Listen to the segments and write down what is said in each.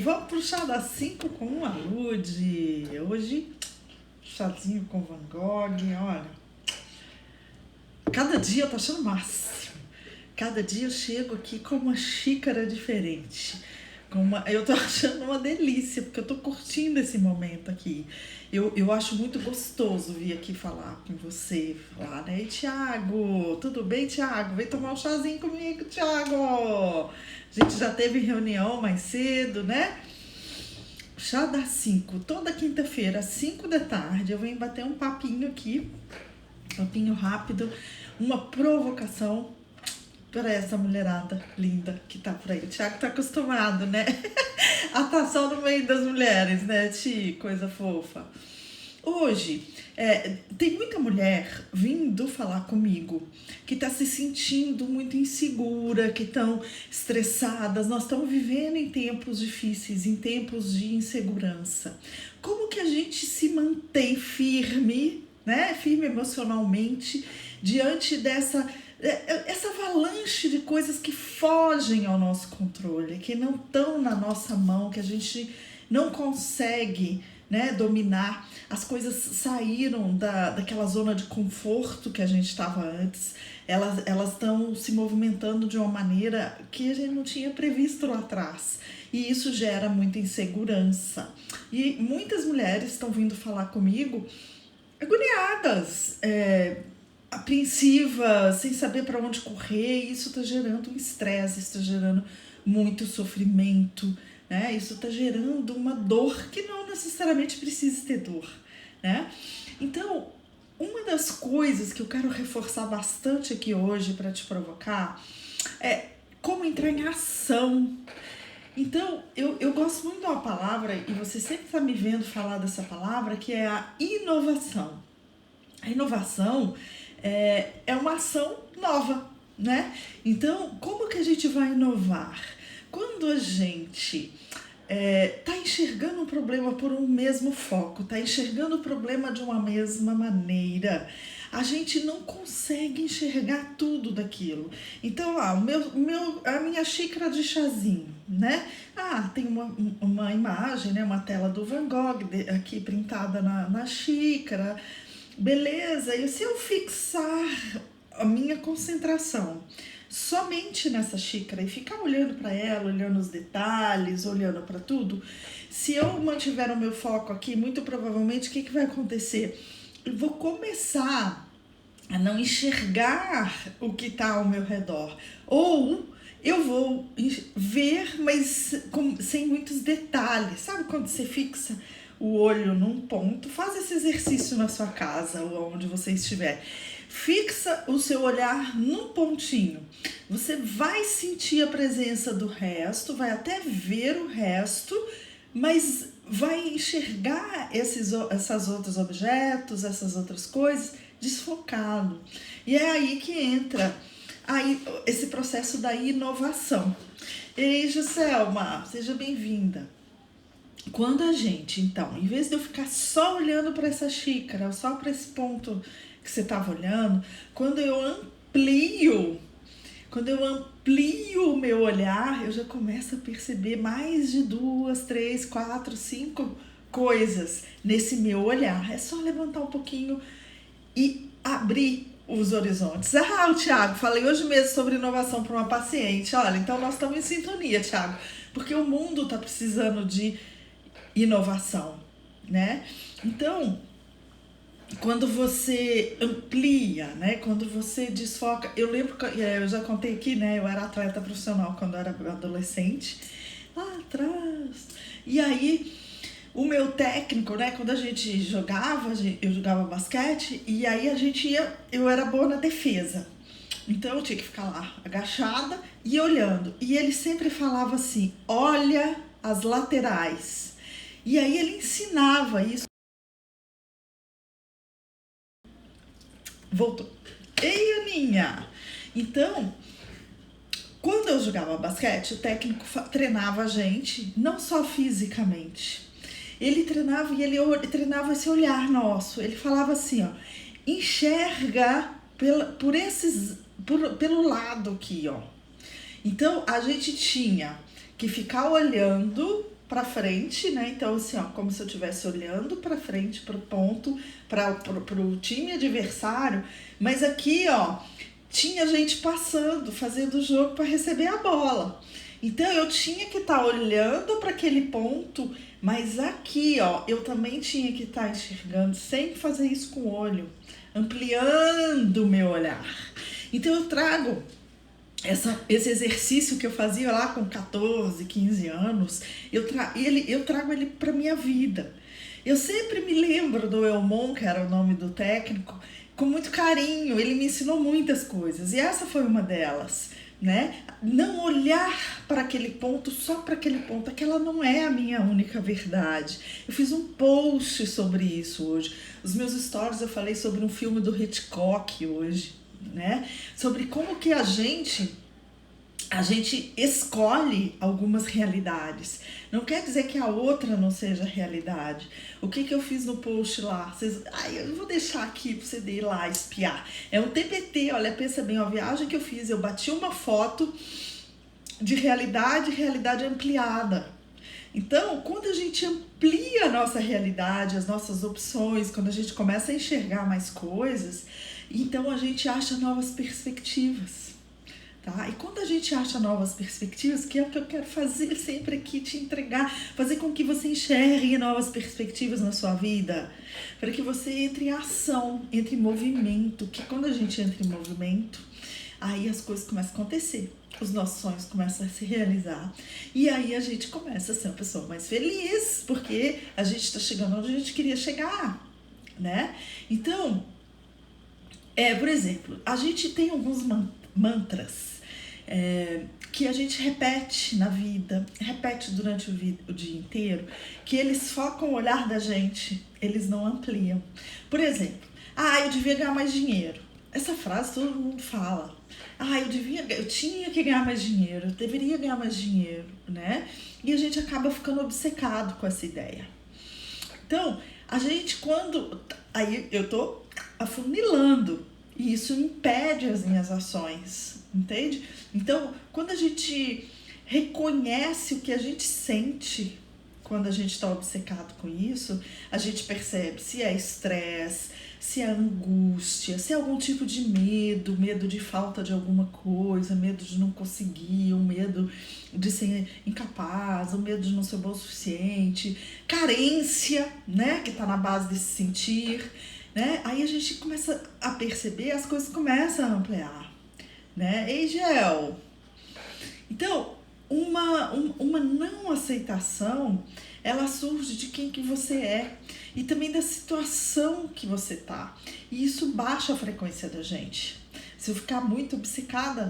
vamos pro chá das 5 com a Lude. Hoje, chazinho com Van Gogh, olha. Cada dia eu tô achando o máximo. Cada dia eu chego aqui com uma xícara diferente. Eu tô achando uma delícia, porque eu tô curtindo esse momento aqui. Eu acho muito gostoso vir aqui falar com você. Falar, né? E Thiago, tudo bem, Thiago? Vem tomar um chazinho comigo, Thiago. A gente já teve reunião mais cedo, né? Chá das 5, toda quinta-feira, às 5 da tarde, eu venho bater um papinho aqui, papinho rápido, uma provocação para essa mulherada linda que tá por aí. O Thiago tá acostumado, né? A estar só no meio das mulheres, né, Ti? Coisa fofa. Hoje, tem muita mulher vindo falar comigo que tá se sentindo muito insegura, que estão estressadas. Nós estamos vivendo em tempos difíceis, em tempos de insegurança. Como que a gente se mantém firme, né? Firme emocionalmente diante dessa essa avalanche de coisas que fogem ao nosso controle, que não estão na nossa mão, que a gente não consegue, né, dominar. As coisas saíram daquela zona de conforto que a gente estava antes, elas estão se movimentando de uma maneira que a gente não tinha previsto lá atrás, e isso gera muita insegurança. E muitas mulheres estão vindo falar comigo agoniadas, apreensivas, sem saber para onde correr, e isso está gerando um estresse, está gerando muito sofrimento, né? Isso está gerando uma dor que não necessariamente precisa ter dor, né? Então, uma das coisas que eu quero reforçar bastante aqui hoje para te provocar é como entrar em ação. Então, eu gosto muito de uma palavra, e você sempre está me vendo falar dessa palavra, que é a inovação. A inovação é uma ação nova, né? Então, como que a gente vai inovar? Quando a gente tá enxergando um problema por um mesmo foco, tá enxergando o problema de uma mesma maneira, a gente não consegue enxergar tudo daquilo. Então, a minha xícara de chazinho, né? Tem uma imagem, né? Uma tela do Van Gogh aqui printada na xícara. Beleza, e se eu fixar a minha concentração somente nessa xícara e ficar olhando para ela, olhando os detalhes, olhando para tudo, se eu mantiver o meu foco aqui, muito provavelmente o que vai acontecer? Eu vou começar a não enxergar o que está ao meu redor, ou eu vou ver, mas sem muitos detalhes. Sabe quando você fixa o olho num ponto? Faz esse exercício na sua casa ou onde você estiver. Fixa o seu olhar num pontinho. Você vai sentir a presença do resto, vai até ver o resto, mas vai enxergar esses outros objetos, essas outras coisas desfocado. E é aí que entra esse processo da inovação. Ei, Juscelma, seja bem-vinda. Quando a gente, então, em vez de eu ficar só olhando para essa xícara, só para esse ponto que você estava olhando, quando eu amplio o meu olhar, eu já começo a perceber mais de 2, 3, 4, 5 coisas nesse meu olhar. É só levantar um pouquinho e abrir os horizontes. O Thiago, falei hoje mesmo sobre inovação para uma paciente. Olha, então nós estamos em sintonia, Thiago, porque o mundo está precisando de inovação, né? Então, quando você amplia, né? Quando você desfoca... Eu lembro que eu já contei aqui, né? Eu era atleta profissional quando eu era adolescente, lá atrás. E aí, o meu técnico, né? Quando a gente jogava, eu jogava basquete, e aí eu era boa na defesa. Então, eu tinha que ficar lá, agachada e olhando. E ele sempre falava assim, olha as laterais. E aí ele ensinava isso. Voltou. Ei, Aninha! Então, quando eu jogava basquete, o técnico treinava a gente, não só fisicamente. Ele treinava e ele treinava esse olhar nosso. Ele falava assim, ó, enxerga pelo lado aqui, ó. Então, a gente tinha que ficar olhando para frente, né? Então, assim, ó, como se eu estivesse olhando para frente, para o ponto, para o time adversário. Mas aqui, ó, tinha gente passando, fazendo o jogo para receber a bola. Então, eu tinha que estar olhando para aquele ponto, mas aqui, ó, eu também tinha que estar enxergando, sem fazer isso com o olho, ampliando o meu olhar. Então, eu trago esse exercício que eu fazia lá com 14, 15 anos, eu trago ele para minha vida. Eu sempre me lembro do Elmon, que era o nome do técnico, com muito carinho. Ele me ensinou muitas coisas e essa foi uma delas, né? Não olhar para aquele ponto, só para aquele ponto, aquela não é a minha única verdade. Eu fiz um post sobre isso hoje. Os meus stories eu falei sobre um filme do Hitchcock hoje, né? Sobre como que a gente escolhe algumas realidades. Não quer dizer que a outra não seja realidade. O que eu fiz no post lá? Eu vou deixar aqui para você ir lá espiar. É um TPT, olha, pensa bem, a viagem que eu fiz, eu bati uma foto de realidade ampliada. Então, quando a gente amplia a nossa realidade, as nossas opções, quando a gente começa a enxergar mais coisas, então a gente acha novas perspectivas, tá? E quando a gente acha novas perspectivas, que é o que eu quero fazer sempre aqui, te entregar, fazer com que você enxergue novas perspectivas na sua vida, para que você entre em ação, entre em movimento, que quando a gente entra em movimento, aí as coisas começam a acontecer, os nossos sonhos começam a se realizar, e aí a gente começa a ser uma pessoa mais feliz, porque a gente está chegando onde a gente queria chegar, né? Então, por exemplo, a gente tem alguns mantras que a gente repete na vida, repete durante o dia inteiro, que eles focam o olhar da gente, eles não ampliam. Por exemplo, eu devia ganhar mais dinheiro. Essa frase todo mundo fala. Eu tinha que ganhar mais dinheiro, eu deveria ganhar mais dinheiro, né? E a gente acaba ficando obcecado com essa ideia. Então, a gente aí eu tô afunilando, e isso impede as minhas ações, entende? Então, quando a gente reconhece o que a gente sente, quando a gente está obcecado com isso, a gente percebe se é estresse, se é angústia, se é algum tipo de medo de falta de alguma coisa, medo de não conseguir, o medo de ser incapaz, o medo de não ser bom o suficiente, carência, né, que está na base desse sentir, né? Aí a gente começa a perceber, as coisas começam a ampliar, né? Ei, Gel! Então, uma não aceitação, ela surge de quem que você é e também da situação que você tá. E isso baixa a frequência da gente. Se eu ficar muito obcecada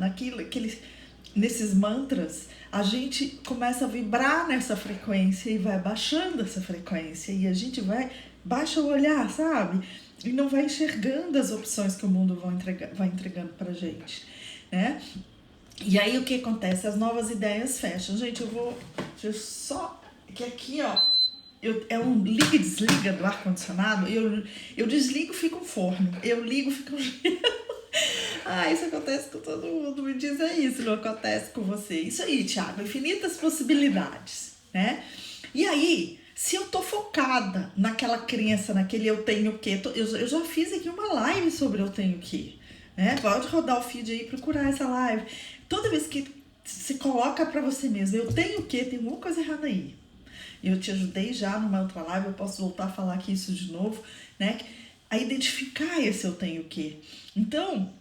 nesses mantras, a gente começa a vibrar nessa frequência e vai baixando essa frequência. E a gente baixa o olhar, sabe? E não vai enxergando as opções que o mundo vai entregando pra gente, né? E aí o que acontece? As novas ideias fecham. Gente, deixa eu só... Que aqui, ó, é um liga e desliga do ar-condicionado. Eu desligo, fica um forno. Eu ligo, fica um gelo. Isso acontece com todo mundo. Me diz isso, não acontece com você. Isso aí, Thiago, infinitas possibilidades, né? E aí, se eu tô focada naquela crença, naquele eu tenho que... Eu já fiz aqui uma live sobre eu tenho que, né? Pode rodar o feed aí e procurar essa live. Toda vez que se coloca pra você mesmo, eu tenho que, tem alguma coisa errada aí. Eu te ajudei já numa outra live, eu posso voltar a falar aqui isso de novo, né? A identificar esse eu tenho que. Então,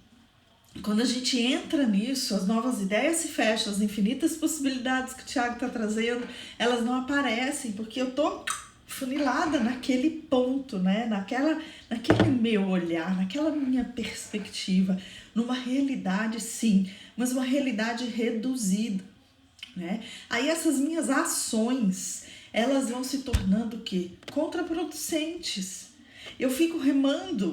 quando a gente entra nisso, as novas ideias se fecham, as infinitas possibilidades que o Thiago está trazendo, elas não aparecem, porque eu tô funilada naquele ponto, né? Naquele meu olhar, naquela minha perspectiva, numa realidade, sim, mas uma realidade reduzida, né? Aí essas minhas ações, elas vão se tornando o quê? Contraproducentes. Eu fico remando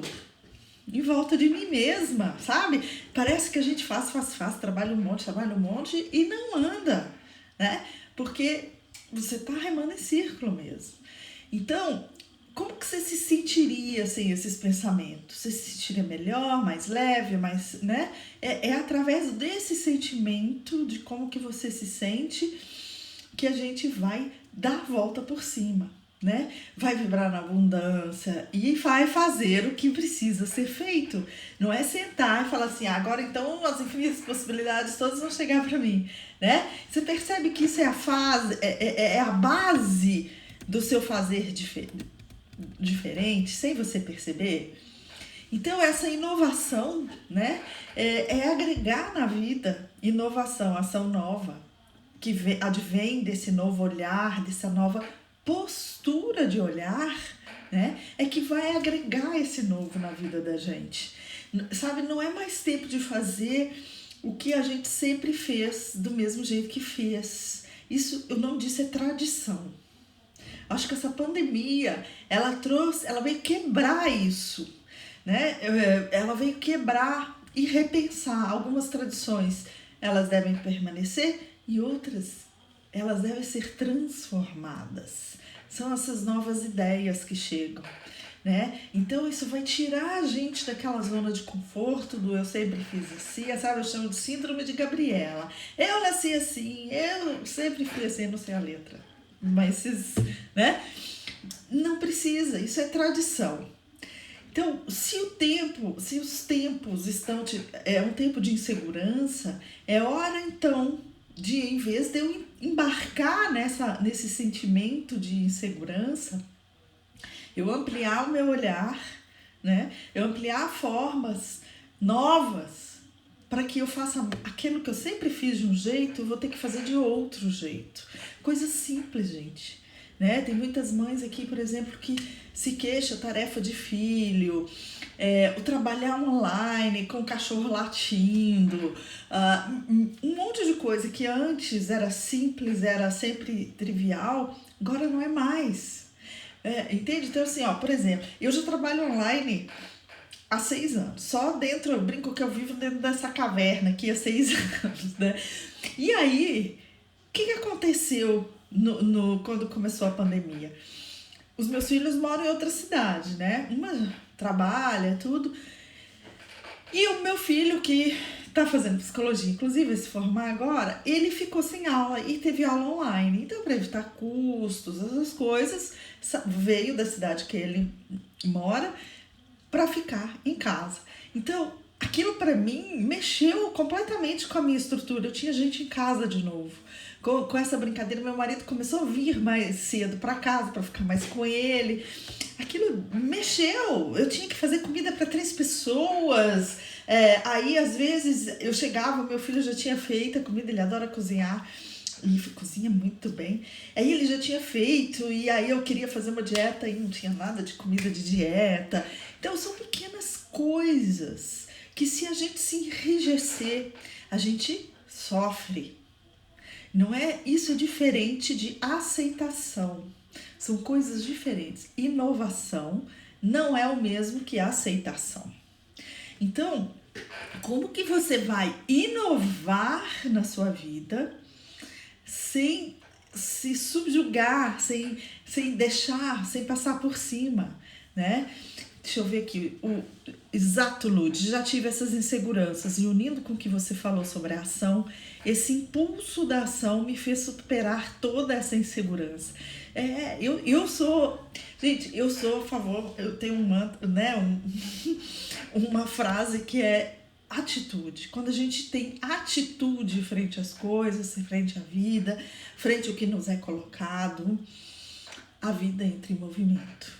em volta de mim mesma, sabe? Parece que a gente faz, trabalha um monte e não anda, né? Porque você tá remando em círculo mesmo. Então, como que você se sentiria sem esses pensamentos? Você se sentiria melhor, mais leve, mais, né? É através desse sentimento de como que você se sente que a gente vai dar a volta por cima, né? Vai vibrar na abundância e vai fazer o que precisa ser feito. Não é sentar e falar assim, agora então as infinitas possibilidades todas vão chegar para mim, né? Você percebe que isso é a fase, é a base do seu fazer diferente, sem você perceber. Então essa inovação, né, é agregar na vida inovação, ação nova, que advém desse novo olhar, dessa nova postura de olhar, né, é que vai agregar esse novo na vida da gente. Sabe, não é mais tempo de fazer o que a gente sempre fez do mesmo jeito que fez. Isso, o nome disso é tradição. Acho que essa pandemia, ela veio quebrar isso, né? Ela veio quebrar e repensar algumas tradições. Elas devem permanecer e outras, elas devem ser transformadas. São essas novas ideias que chegam, né? Então isso vai tirar a gente daquela zona de conforto do eu sempre fiz assim, sabe? Eu chamo de síndrome de Gabriela. Eu nasci assim, eu sempre fui assim, não sei a letra, mas, né? Não precisa, isso é tradição. Então, se os tempos estão, é um tempo de insegurança, é hora então de, em vez de eu embarcar nesse sentimento de insegurança, eu ampliar o meu olhar, né? Eu ampliar formas novas para que eu faça aquilo que eu sempre fiz de um jeito, eu vou ter que fazer de outro jeito. Coisa simples, gente. Né? Tem muitas mães aqui, por exemplo, que se queixam tarefa de filho, o trabalhar online com o cachorro latindo, um monte de coisa que antes era simples, era sempre trivial, agora não é mais. Entende? Então assim, por exemplo, eu já trabalho online há 6 anos, só dentro, eu brinco que eu vivo dentro dessa caverna aqui há 6 anos, né? E aí, o que aconteceu quando começou a pandemia? Os meus filhos moram em outra cidade, né? Uma trabalha, tudo. E o meu filho, que tá fazendo psicologia, inclusive vai se formar agora, ele ficou sem aula e teve aula online. Então, para evitar custos, essas coisas, veio da cidade que ele mora para ficar em casa. Então, aquilo para mim mexeu completamente com a minha estrutura. Eu tinha gente em casa de novo. Com essa brincadeira, meu marido começou a vir mais cedo para casa para ficar mais com ele. Aquilo mexeu. Eu tinha que fazer comida para 3 pessoas. Aí, às vezes, eu chegava, meu filho já tinha feito a comida, ele adora cozinhar. E cozinha muito bem. Aí ele já tinha feito, e aí eu queria fazer uma dieta e não tinha nada de comida de dieta. Então são pequenas coisas que, se a gente se enrijecer, a gente sofre. Não é? Isso é diferente de aceitação. São coisas diferentes. Inovação não é o mesmo que aceitação. Então, como que você vai inovar na sua vida sem se subjugar, sem deixar, sem passar por cima, né? Deixa eu ver aqui, exato, Lud, já tive essas inseguranças e, unindo com o que você falou sobre a ação, esse impulso da ação me fez superar toda essa insegurança. Eu sou, gente, eu sou a favor, eu tenho uma frase que é atitude. Quando a gente tem atitude frente às coisas, frente à vida, frente ao que nos é colocado, a vida entra em movimento,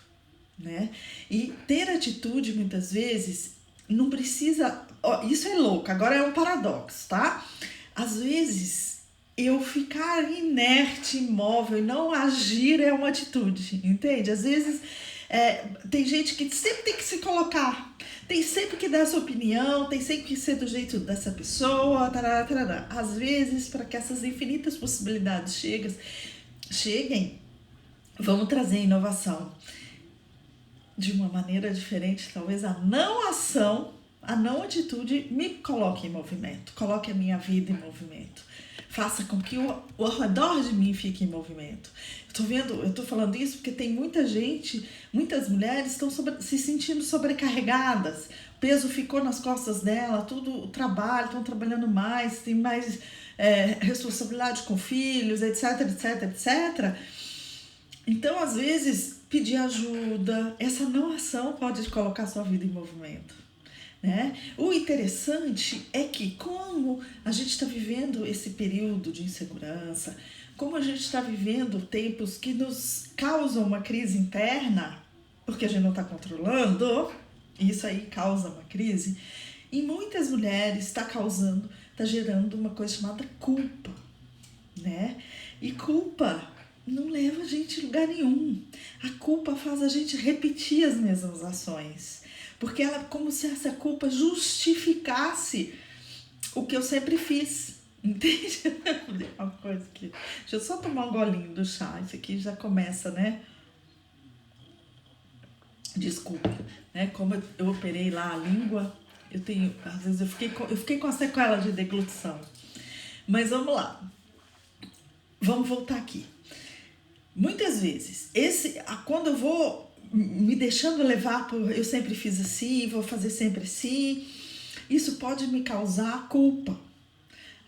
né? E ter atitude, muitas vezes, não precisa... isso é louco, agora é um paradoxo, tá? Às vezes, eu ficar inerte, imóvel e não agir é uma atitude, entende? Às vezes, tem gente que sempre tem que se colocar, tem sempre que dar a sua opinião, tem sempre que ser do jeito dessa pessoa, tarará, tarará. Às vezes, para que essas infinitas possibilidades cheguem, vamos trazer inovação de uma maneira diferente. Talvez a não ação, a não atitude me coloque em movimento, coloque a minha vida em movimento, faça com que o ao redor de mim fique em movimento. Eu tô falando isso porque tem muita gente, muitas mulheres estão se sentindo sobrecarregadas, o peso ficou nas costas dela, tudo o trabalho, estão trabalhando mais, tem mais responsabilidade com filhos, etc, etc, etc. Então, às vezes, pedir ajuda, essa não ação pode colocar sua vida em movimento, né? O interessante é que, como a gente está vivendo esse período de insegurança, como a gente está vivendo tempos que nos causam uma crise interna, porque a gente não está controlando, isso aí causa uma crise, e muitas mulheres está gerando uma coisa chamada culpa, né? E culpa não leva a gente a lugar nenhum. A culpa faz a gente repetir as mesmas ações, porque ela é como se essa culpa justificasse o que eu sempre fiz. Entende? Uma coisa aqui. Deixa eu só tomar um golinho do chá. Isso aqui já começa, né? Desculpa, né? Como eu operei lá a língua, às vezes eu fiquei com a sequela de deglutição. Mas vamos lá. Vamos voltar aqui. Muitas vezes, quando eu vou me deixando levar por eu sempre fiz assim, vou fazer sempre assim, isso pode me causar culpa.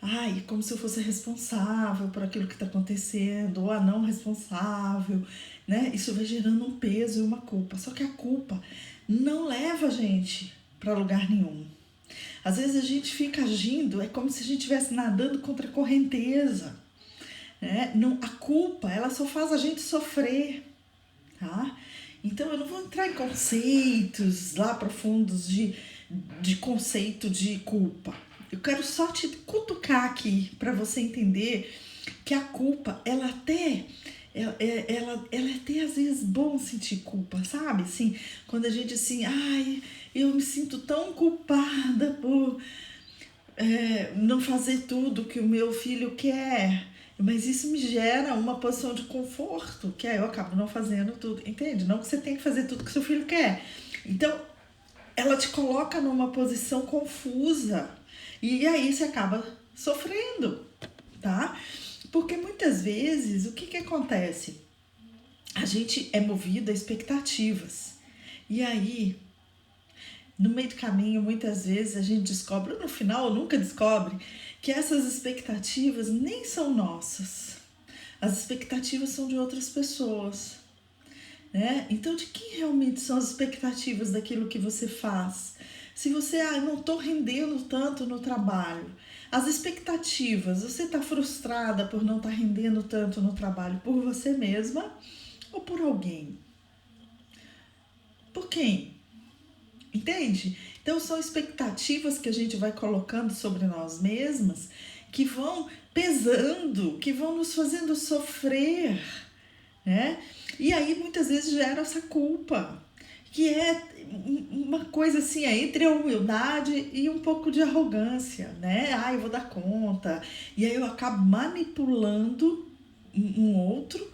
Ai, como se eu fosse responsável por aquilo que está acontecendo, ou a não responsável, né? Isso vai gerando um peso e uma culpa. Só que a culpa não leva a gente para lugar nenhum. Às vezes a gente fica agindo, é como se a gente estivesse nadando contra a correnteza. Não, a culpa, ela só faz a gente sofrer, tá? Então eu não vou entrar em conceitos lá profundos de conceito de culpa. Eu quero só te cutucar aqui para você entender que a culpa, ela até às vezes bom sentir culpa, sabe? Assim, quando a gente assim, ai, eu me sinto tão culpada por não fazer tudo que o meu filho quer, mas isso me gera uma posição de conforto, que aí eu acabo não fazendo tudo, entende? Não que você tem que fazer tudo que seu filho quer. Então, ela te coloca numa posição confusa e aí você acaba sofrendo, tá? Porque muitas vezes, o que acontece? A gente é movido a expectativas. E aí, no meio do caminho, muitas vezes a gente descobre, ou no final, ou nunca descobre, que essas expectativas nem são nossas. As expectativas são de outras pessoas, né? Então, de quem realmente são as expectativas daquilo que você faz? Se você, não estou rendendo tanto no trabalho, as expectativas, você está frustrada por não estar rendendo tanto no trabalho por você mesma ou por alguém? Por quem? Entende? Então são expectativas que a gente vai colocando sobre nós mesmas que vão pesando, que vão nos fazendo sofrer, né? E aí muitas vezes gera essa culpa, que é uma coisa assim, entre a humildade e um pouco de arrogância, né? Eu vou dar conta. E aí eu acabo manipulando um outro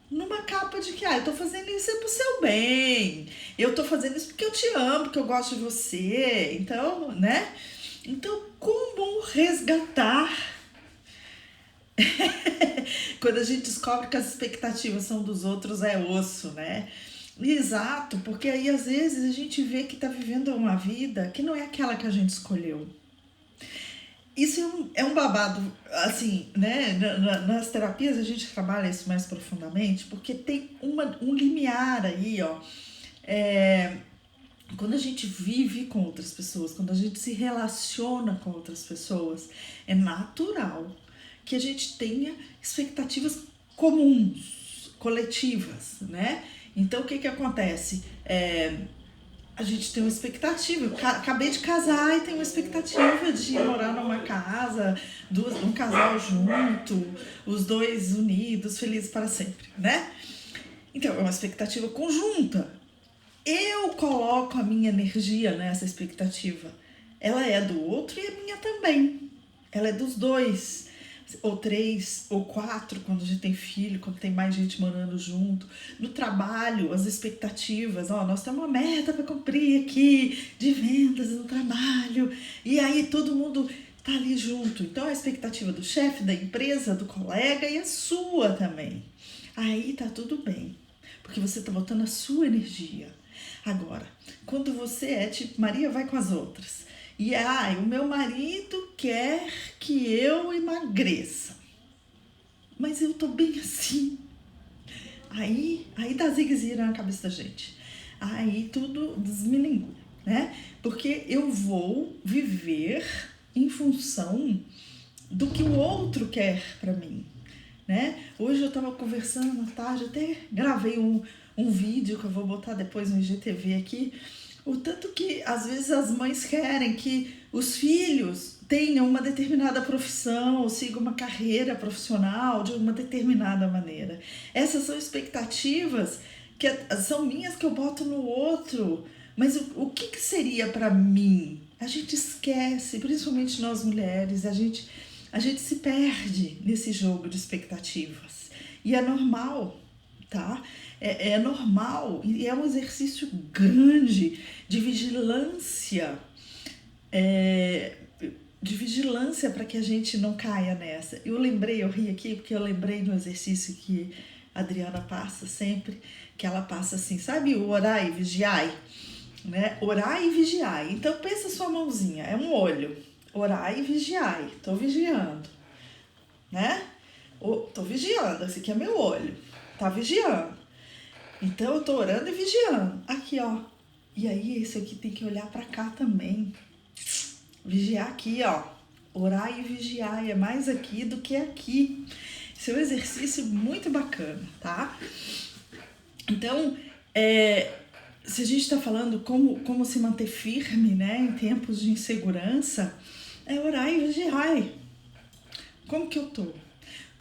numa capa de que, eu tô fazendo isso pro seu bem, eu tô fazendo isso porque eu te amo, porque eu gosto de você, então, né? Então, como resgatar quando a gente descobre que as expectativas são dos outros é osso, né? Exato, porque aí às vezes a gente vê que tá vivendo uma vida que não é aquela que a gente escolheu. Isso é um babado, assim, né? Nas terapias a gente trabalha isso mais profundamente, porque tem um limiar aí, ó. Quando a gente vive com outras pessoas, quando a gente se relaciona com outras pessoas, é natural que a gente tenha expectativas comuns, coletivas, né? Então, o que acontece? A gente tem uma expectativa. Eu acabei de casar e tenho uma expectativa de morar numa casa, um casal junto, os dois unidos, felizes para sempre, né? Então, é uma expectativa conjunta. Eu coloco a minha energia nessa expectativa. Ela é do outro e é minha também. Ela é dos dois. Ou 3, ou 4, quando a gente tem filho, quando tem mais gente morando junto. No trabalho, as expectativas. Nós temos uma meta para cumprir aqui, de vendas no trabalho. E aí todo mundo tá ali junto. Então a expectativa do chefe, da empresa, do colega e a sua também. Aí tá tudo bem, porque você tá botando a sua energia. Agora, quando você é tipo Maria vai com as outras, e o meu marido quer que eu emagreça, mas eu tô bem assim. Aí dá zigue-zague na cabeça da gente. Aí tudo desmilingua, né? Porque eu vou viver em função do que o outro quer pra mim, né? Hoje eu tava conversando à tarde, até gravei um vídeo que eu vou botar depois no IGTV aqui, o tanto que às vezes as mães querem que os filhos tenham uma determinada profissão, ou sigam uma carreira profissional de uma determinada maneira. Essas são expectativas que são minhas, que eu boto no outro, mas o que seria para mim? A gente esquece, principalmente nós mulheres, a gente se perde nesse jogo de expectativas. E é normal, tá? É normal e é um exercício grande de vigilância, para que a gente não caia nessa. Eu ri aqui porque eu lembrei do exercício que a Adriana passa sempre, que ela passa assim, sabe o orai e vigiai? Né? Orai e vigiai. Então pensa sua mãozinha, é um olho. Orai e vigiai, tô vigiando, né? Tô vigiando, esse aqui é meu olho, tá vigiando. Então eu tô orando e vigiando. Aqui, ó. E aí esse aqui tem que olhar pra cá também. Vigiar aqui, ó. Orar e vigiar é mais aqui do que aqui. Esse é um exercício muito bacana, tá? Então, se a gente tá falando como se manter firme, né, em tempos de insegurança, é orar e vigiar. Como que eu tô?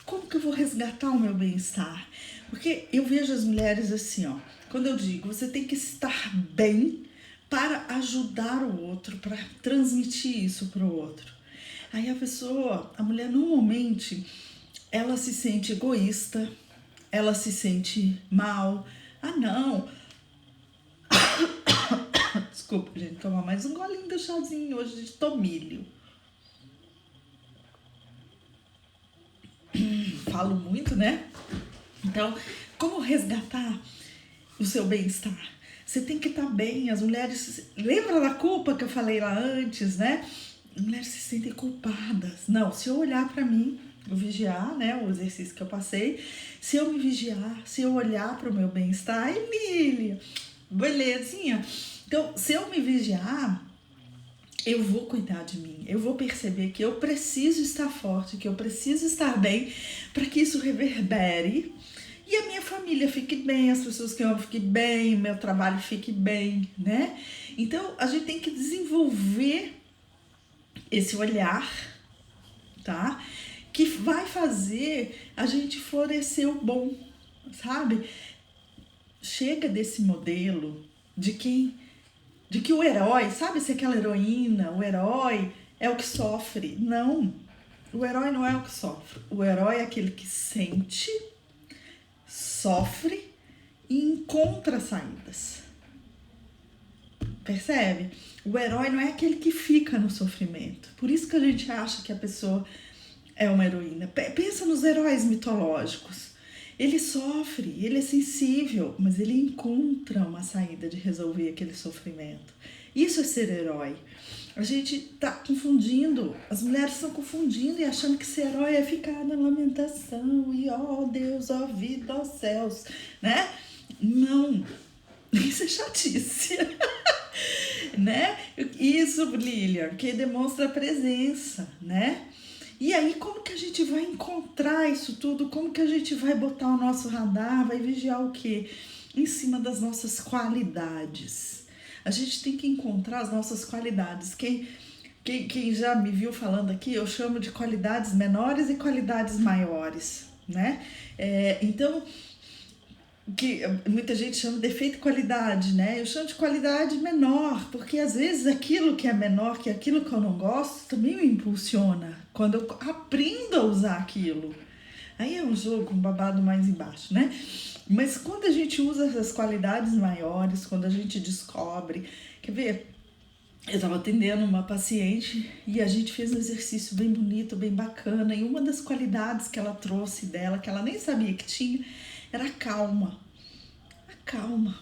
Como que eu vou resgatar o meu bem-estar? Porque eu vejo as mulheres assim, ó. Quando eu digo, você tem que estar bem para ajudar o outro, para transmitir isso para o outro. Aí a mulher normalmente, ela se sente egoísta, ela se sente mal. Ah, não. Desculpa, gente, tomar mais um golinho do chazinho hoje de tomilho. Falo muito, né? Então, como resgatar o seu bem-estar? Você tem que estar bem. As mulheres... Lembra da culpa que eu falei lá antes, né? As mulheres se sentem culpadas. Não, se eu olhar pra mim, eu vigiar, né? O exercício que eu passei. Se eu me vigiar, se eu olhar pro meu bem-estar... Emília, belezinha. Então, se eu me vigiar, eu vou cuidar de mim. Eu vou perceber que eu preciso estar forte, que eu preciso estar bem para que isso reverbere e a minha família fique bem, as pessoas que eu amo fiquem bem, meu trabalho fique bem, né? Então, a gente tem que desenvolver esse olhar, tá? Que vai fazer a gente florescer o bom, sabe? Chega desse modelo de que o herói, sabe se aquela heroína, o herói é o que sofre. Não, o herói não é o que sofre. O herói é aquele que sente, sofre e encontra saídas. Percebe? O herói não é aquele que fica no sofrimento. Por isso que a gente acha que a pessoa é uma heroína. Pensa nos heróis mitológicos. Ele sofre, ele é sensível, mas ele encontra uma saída de resolver aquele sofrimento. Isso é ser herói. A gente tá confundindo, as mulheres estão confundindo e achando que ser herói é ficar na lamentação e ó Deus, ó vida, ó céus, né? Não, isso é chatice, né? Isso, Lilian, que demonstra a presença, né? E aí, como que a gente vai encontrar isso tudo? Como que a gente vai botar o nosso radar? Vai vigiar o quê? Em cima das nossas qualidades. A gente tem que encontrar as nossas qualidades. Quem já me viu falando aqui, eu chamo de qualidades menores e qualidades maiores, né? Então, que muita gente chama de defeito e qualidade, né? Eu chamo de qualidade menor, porque às vezes aquilo que é menor, que aquilo que eu não gosto, também me impulsiona. Quando eu aprendo a usar aquilo. Aí é um jogo, um babado mais embaixo, né? Mas quando a gente usa essas qualidades maiores, quando a gente descobre... Quer ver? Eu estava atendendo uma paciente e a gente fez um exercício bem bonito, bem bacana. E uma das qualidades que ela trouxe dela, que ela nem sabia que tinha, era a calma. A calma.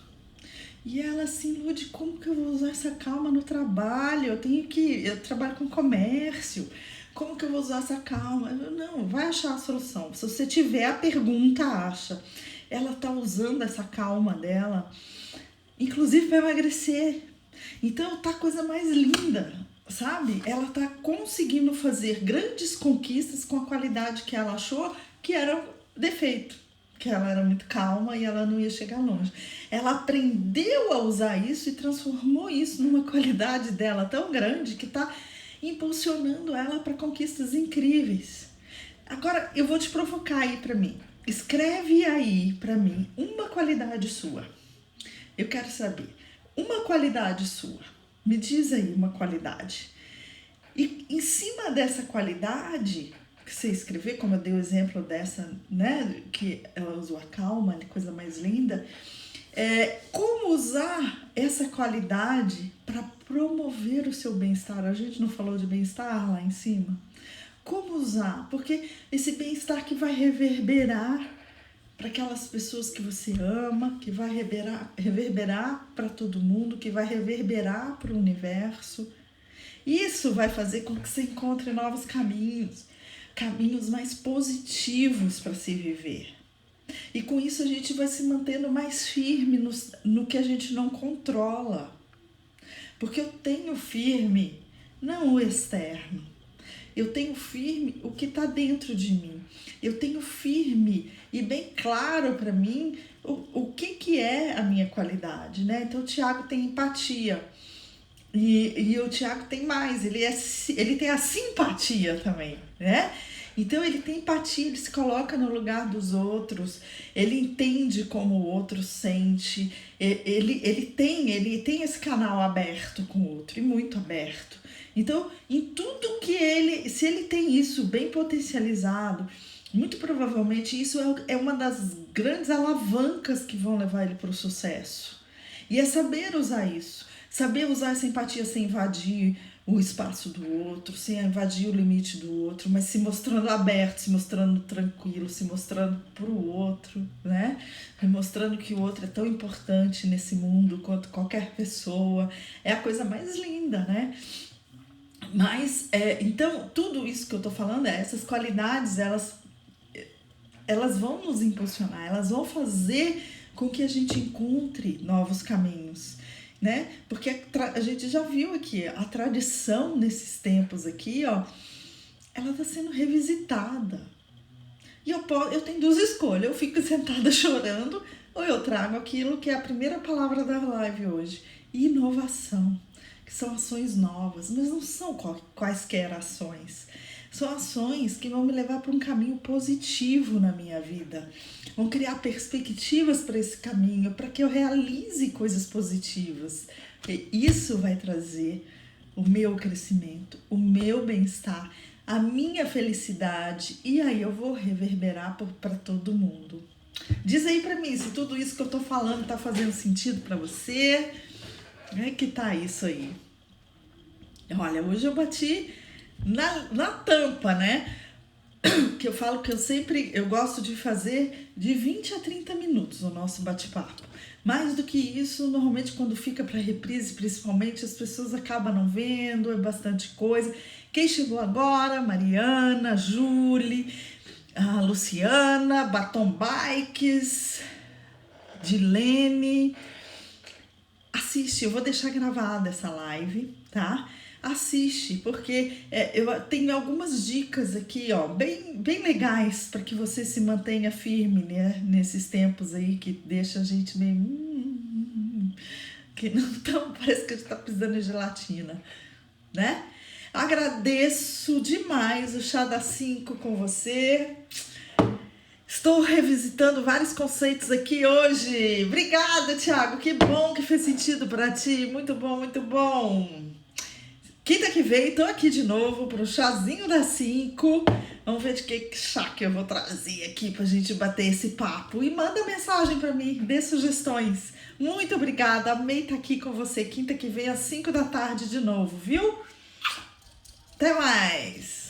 E ela assim, Lud, como que eu vou usar essa calma no trabalho? Eu trabalho com comércio. Como que eu vou usar essa calma? Eu, não, vai achar a solução. Se você tiver a pergunta, acha. ela tá usando essa calma dela, inclusive para emagrecer. Então tá a coisa mais linda, sabe? Ela tá conseguindo fazer grandes conquistas com a qualidade que ela achou que era um defeito, que ela era muito calma e ela não ia chegar longe. Ela aprendeu a usar isso e transformou isso numa qualidade dela tão grande que tá impulsionando ela para conquistas incríveis. Agora eu vou te provocar aí para mim. Escreve aí para mim uma qualidade sua. Eu quero saber uma qualidade sua. Me diz aí uma qualidade. E em cima dessa qualidade que você escrever, como eu dei o exemplo dessa, né, que ela usou a calma, coisa mais linda, como usar essa qualidade para promover o seu bem-estar. A gente não falou de bem-estar lá em cima? Como usar? Porque esse bem-estar que vai reverberar para aquelas pessoas que você ama, que vai reverberar para todo mundo, que vai reverberar para o universo. Isso vai fazer com que você encontre novos caminhos mais positivos para se viver. E com isso a gente vai se mantendo mais firme no que a gente não controla. Porque eu tenho firme não o externo, eu tenho firme o que está dentro de mim. Eu tenho firme e bem claro para mim o que é a minha qualidade, né? Então o Tiago tem empatia. E o Tiago tem mais, ele tem a simpatia também, né? Então ele tem empatia, ele se coloca no lugar dos outros, ele entende como o outro sente, ele tem esse canal aberto com o outro, e muito aberto. Então, em tudo que se ele tem isso bem potencializado, muito provavelmente isso é uma das grandes alavancas que vão levar ele para o sucesso. E é saber usar isso, saber usar essa empatia sem invadir o espaço do outro, sem invadir o limite do outro, mas se mostrando aberto, se mostrando tranquilo, se mostrando para o outro, né? Mostrando que o outro é tão importante nesse mundo quanto qualquer pessoa. É a coisa mais linda, né? Mas, então, tudo isso que eu tô falando, essas qualidades, elas vão nos impulsionar, elas vão fazer com que a gente encontre novos caminhos, né? Porque a gente já viu aqui, a tradição nesses tempos aqui, ó, ela tá sendo revisitada. E eu tenho duas escolhas, eu fico sentada chorando ou eu trago aquilo que é a primeira palavra da live hoje, inovação. Que são ações novas, mas não são quaisquer ações. São ações que vão me levar para um caminho positivo na minha vida. Vão criar perspectivas para esse caminho, para que eu realize coisas positivas. E isso vai trazer o meu crescimento, o meu bem-estar, a minha felicidade. E aí eu vou reverberar para todo mundo. Diz aí para mim se tudo isso que eu tô falando tá fazendo sentido para você. Como é que tá isso aí? Olha, hoje eu bati na tampa, né? Que eu falo que eu gosto de fazer de 20 a 30 minutos o nosso bate-papo. Mais do que isso, normalmente quando fica para reprise, principalmente, as pessoas acabam não vendo, é bastante coisa. Quem chegou agora, Mariana, Julie, a Luciana, Batom Bikes, Dilene. Assiste, eu vou deixar gravada essa live, tá? Assiste, porque eu tenho algumas dicas aqui, ó, bem legais para que você se mantenha firme, né? Nesses tempos aí que deixa a gente meio... que não tão, parece que a gente tá pisando em gelatina, né? Agradeço demais o Chá das 5 com você. Estou revisitando vários conceitos aqui hoje. Obrigada, Thiago. Que bom que fez sentido para ti. Muito bom, muito bom. Quinta que vem, tô aqui de novo para o Chazinho das 5. Vamos ver de que chá que eu vou trazer aqui pra gente bater esse papo. E manda mensagem para mim, dê sugestões. Muito obrigada. Amei estar aqui com você. Quinta que vem, às 5 da tarde de novo, viu? Até mais.